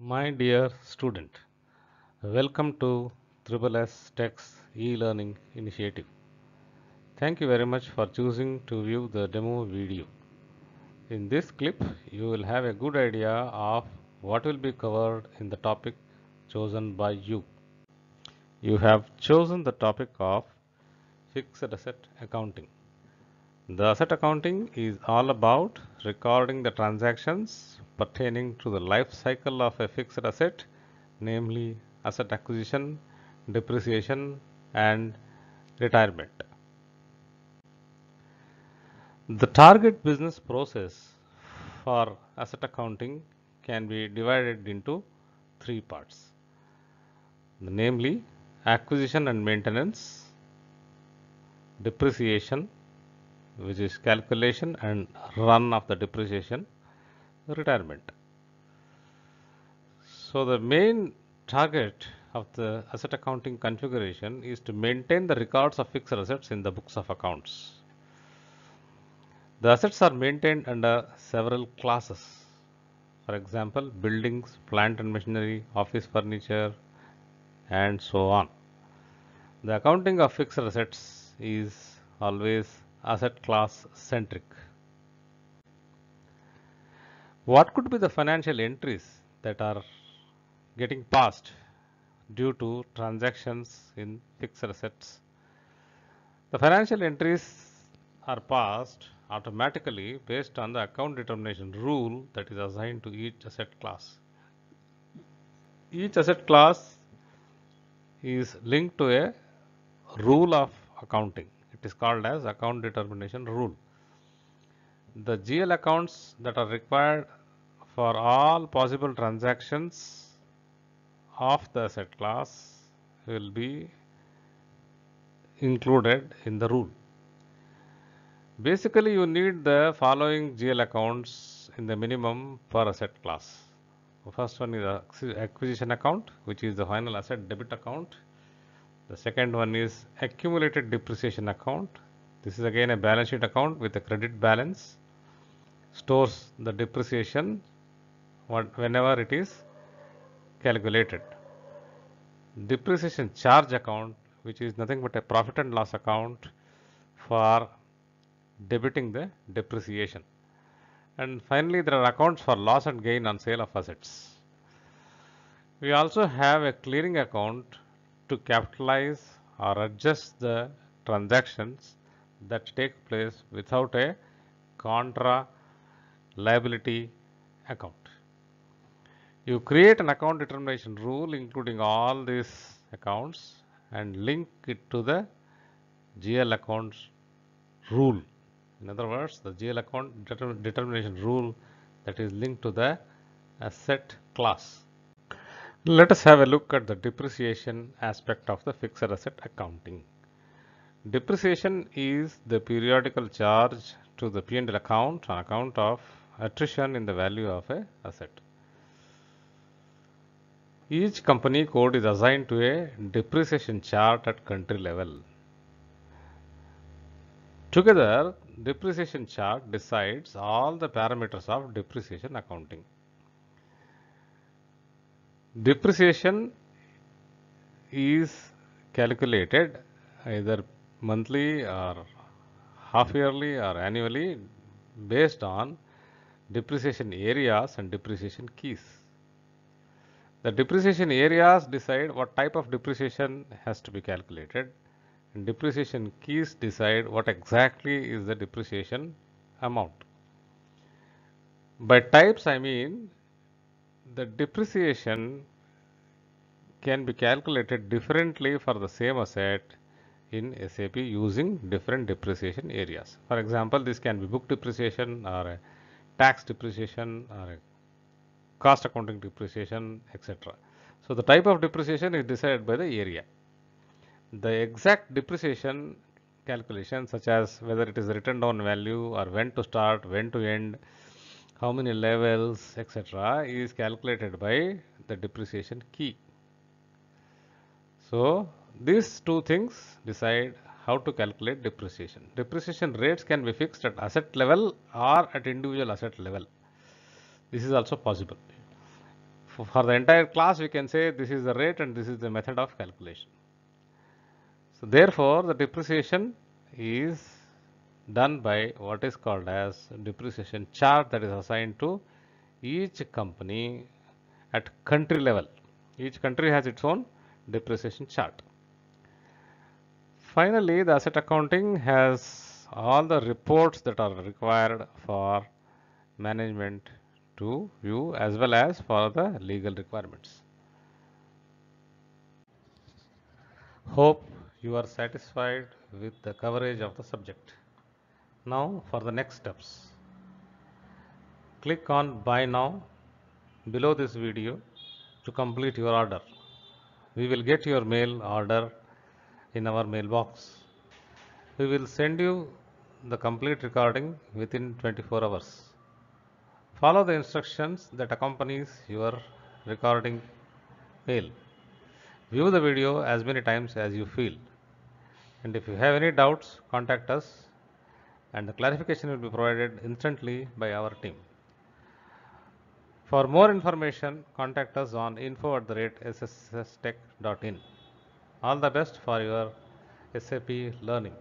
My dear student, welcome to Triple S Tech's e-learning initiative. Thank you very much for choosing to view the demo video. In this clip, you will have a good idea of what will be covered in the topic chosen by you. You have chosen the topic of fixed asset accounting. The asset accounting is all about recording the transactions pertaining to the life cycle of a fixed asset, namely asset acquisition, depreciation, and retirement. The target business process for asset accounting can be divided into three parts, namely acquisition and maintenance, depreciation, which is calculation and run of the depreciation, retirement. So the main target of the asset accounting configuration is to maintain the records of fixed assets in the books of accounts. The assets are maintained under several classes. For example, buildings, plant and machinery, office furniture, and so on. The accounting of fixed assets is always asset class centric. What could be the financial entries that are getting passed due to transactions in fixed assets? The financial entries are passed automatically based on the account determination rule that is assigned to each asset class. Each asset class is linked to a rule of accounting. It is called as account determination rule. The GL accounts that are required for all possible transactions of the asset class will be included in the rule. Basically, you need the following GL accounts in the minimum per asset class. The first one is acquisition account, which is the final asset debit account. The second one is accumulated depreciation account. This is again a balance sheet account with a credit balance. Stores the depreciation whenever it is calculated. Depreciation charge account, which is nothing but a profit and loss account for debiting the depreciation. And finally, there are accounts for loss and gain on sale of assets. We also have a clearing account to capitalize or adjust the transactions that take place without a contra liability account. You create an account determination rule including all these accounts and link it to the GL accounts rule. In other words, the GL account determination rule that is linked to the asset class. Let us have a look at the depreciation aspect of the fixed asset accounting. Depreciation is the periodical charge to the P&L account on account of attrition in the value of a asset. Each company code is assigned to a depreciation chart at country level. Together, depreciation chart decides all the parameters of depreciation accounting. Depreciation is calculated either monthly or half yearly or annually based on depreciation areas and depreciation keys. The depreciation areas decide what type of depreciation has to be calculated, and depreciation keys decide what exactly is the depreciation amount. By types, I mean the depreciation can be calculated differently for the same asset in SAP using different depreciation areas. For example, this can be book depreciation or a tax depreciation or a cost accounting depreciation, etc. So the type of depreciation is decided by the area. The exact depreciation calculation, such as whether it is written down value or when to start, when to end, how many levels, etc., is calculated by the depreciation key. So these two things decide how to calculate depreciation. Depreciation rates can be fixed at asset level or at individual asset level. This is also possible. For the entire class, we can say this is the rate and this is the method of calculation. So therefore, the depreciation is done by what is called as depreciation chart that is assigned to each company at country level. Each country has its own depreciation chart. Finally, the asset accounting has all the reports that are required for management to view as well as for the legal requirements. Hope you are satisfied with the coverage of the subject. Now for the next steps. Click on Buy Now below this video to complete your order. We will get your mail order in our mailbox. We will send you the complete recording within 24 hours. Follow the instructions that accompanies your recording mail. View the video as many times as you feel. And if you have any doubts, contact us and the clarification will be provided instantly by our team. For more information, contact us on info@sstech.in. All the best for your SAP learning.